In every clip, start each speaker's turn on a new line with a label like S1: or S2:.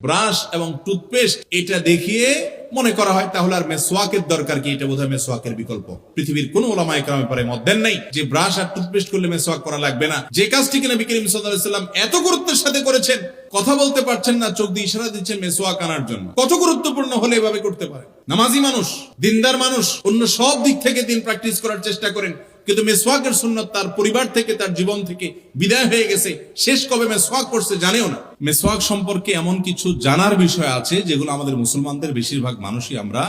S1: Brush এবং toothpaste এটা দেখিয়ে মনে করা হয় তাহলে আর মেসওয়াকের দরকার কি, এটা বোধহয় মেসওয়াকের বিকল্প। পৃথিবীর কোন ওলামায়ে কেরামের পরে মত দেন নাই যে ব্রাশ আর টুথপেস্ট করলে মেসওয়াক করা লাগবে না। যে কাজটিকে নবী করিম সাল্লাল্লাহু আলাইহি ওয়াসাল্লাম এত গুরুত্বের সাথে করেছেন, কথা বলতে পারছেন না, চোখ দিয়ে ইশারা দিচ্ছেন মেসওয়াক আনার জন্য। কত গুরুত্বপূর্ণ হলে এভাবে করতে পারে? নামাজি মানুষ, দিনদার মানুষ, অন্য সব দিক থেকে দিন প্র্যাকটিস করার চেষ্টা করেন, কিন্তু মেসওয়াকের সুন্নাত তার পরিবার থেকে, তার জীবন থেকে বিদায় হয়ে গেছে। শেষ কবে মেসওয়াক করছে জানেও না। মেসওয়াক সম্পর্কে এমন কিছু জানার বিষয় আছে যেগুলো আমাদের মুসলমানদের বেশিরভাগ মানুষই আমরা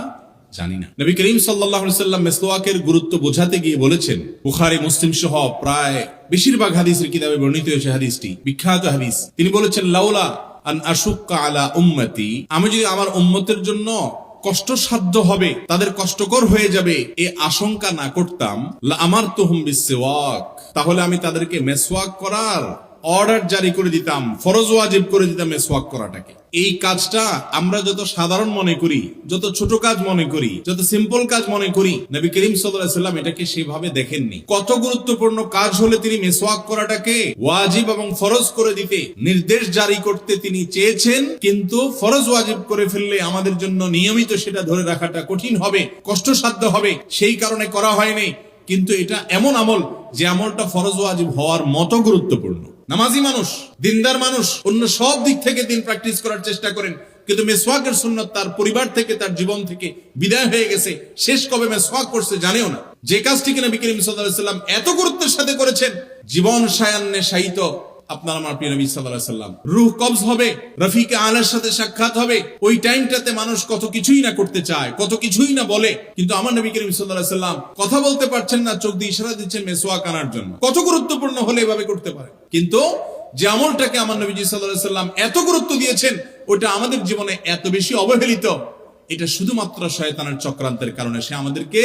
S1: জানি না। নবী করিম সাল্লাল্লাহু আলাইহি ওয়াসাল্লাম মেসওয়াকের গুরুত্ব বোঝাতে গিয়ে বলেছেন, বুখারী মুসলিম সহ প্রায় বেশিরভাগ হাদিসের কিতাবে বর্ণিত হয়েছে হাদিসটি, বিখ্যাত হাদিস। তিনি বলেছেন, লাউলা আন আশুক্কা আলা উম্মতি, আমি যদি আমার উম্মতের জন্য কষ্টসাধ্য হবে, তাদের কষ্টকর হয়ে যাবে এ আশঙ্কা না করতাম, লা আমারতুহুম বিসওয়াক, তাহলে আমি তাদেরকে মেসওয়াক করার অর্ডার জারি করে দিতাম, ফরজ ওয়াজিব করে দিতাম মেসওয়াক করাটাকে। এই কাজটা আমরা যত সাধারণ মনে করি, যত ছোট কাজ মনে করি, যত সিম্পল কাজ মনে করি, নবী করিম সাল্লাল্লাহু আলাইহি ওয়াসাল্লাম এটাকে সেভাবে দেখেননি। কত গুরুত্বপূর্ণ কাজ হলে তিনি মেসওয়াক করাটাকে ওয়াজিব এবং ফরজ করে দিতে নির্দেশ জারি করতে তিনি চেয়েছেন, কিন্তু ফরজ ওয়াজিব করে ফেললে আমাদের জন্য নিয়মিত সেটা ধরে রাখাটা কঠিন হবে, কষ্টসাধ্য হবে, সেই কারণে করা হয়নি। কিন্তু এটা এমন আমল যে আমলটা ফরজ ওয়াজিব হওয়ার মতো গুরুত্বপূর্ণ। নামাজি মানুষ, দিনদার মানুষ, অন্য সব দিক থেকে দিন প্র্যাকটিস করার চেষ্টা করেন, কিন্তু মেসওয়াকের সুন্নাত তার পরিবার থেকে, তার জীবন থেকে বিদায় হয়ে গেছে। শেষ কবে মেসওয়াক করছে জানেও না। যে কাজটিকে নবী করিম সাল্লাল্লাহু আলাইহি ওয়াসাল্লাম এত গুরুত্বের সাথে করেছেন, জীবন সায়ান্নে শায়িত আপনার আমার প্রিয় নবী সাল্লাল্লাহু আলাইহি ওয়াসাল্লাম, রূহ কবজ হবে, রফিকে আলার সাথে সাক্ষাৎ হবে। ওই টাইমটাতে মানুষ কত কিছুই না করতে চায়, কত কিছুই না বলে, কিন্তু আমার নবী করিম সাল্লাল্লাহু আলাইহি ওয়াসাল্লাম কথা বলতে পারছেন না, চোখ দিয়ে ইশারা দিচ্ছেন মেসওয়াক আনার জন্য। কত গুরুত্বপূর্ণ হলে এভাবে করতে পারে? কিন্তু যে আমলটাকে আমার নবীজি সাল্লাল্লাহু আলাইহি ওয়াসাল্লাম এত গুরুত্ব দিয়েছেন, ওটা আমাদের জীবনে এত বেশি অবহেলিত, এটা শুধুমাত্র শয়তানের চক্রান্তের কারণে সে আমাদেরকে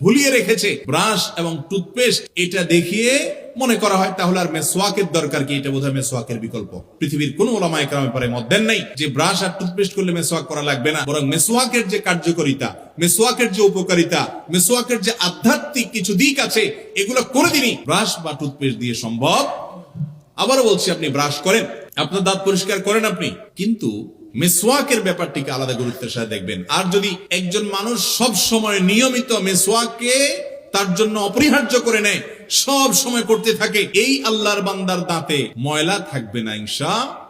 S1: ভুলিয়ে রেখেছে। ব্রাশ এবং টুথপেস্ট এটা দেখিয়ে মনে করা হয় তাহলে আর মেসওয়াকের দরকার কি, এটা বোধহয় মেসওয়াকের বিকল্প। পৃথিবীর কোন ওলামায়ে কেরামের পরে মত দেন নাই যে ব্রাশ আর টুথপেস্ট করলে মেসওয়াক করা লাগবে না, বরং মেসওয়াকের যে কার্যকারিতা, মেসওয়াকের যে উপকারিতা, মেসওয়াকের যে আধ্যাত্মিক কিছু দিক আছে, এগুলো কোনোদিনই ব্রাশ বা টুথপেস্ট দিয়ে সম্ভব। আবারও বলছি, আপনি ব্রাশ করেন, আপনার দাঁত পরিষ্কার করেন আপনি, কিন্তু মেসওয়াকের ব্যাপারটিকে আলাদা গুরুত্বের সাথে দেখবেন। আর যদি একজন মানুষ সব সময় নিয়মিত মেসওয়াককে তার জন্য অপরিহার্য করে নেয়, সব সময় করতে থাকে, এই আল্লাহর বান্দার দাঁতে ময়লা থাকবে না ইনশাআল্লাহ।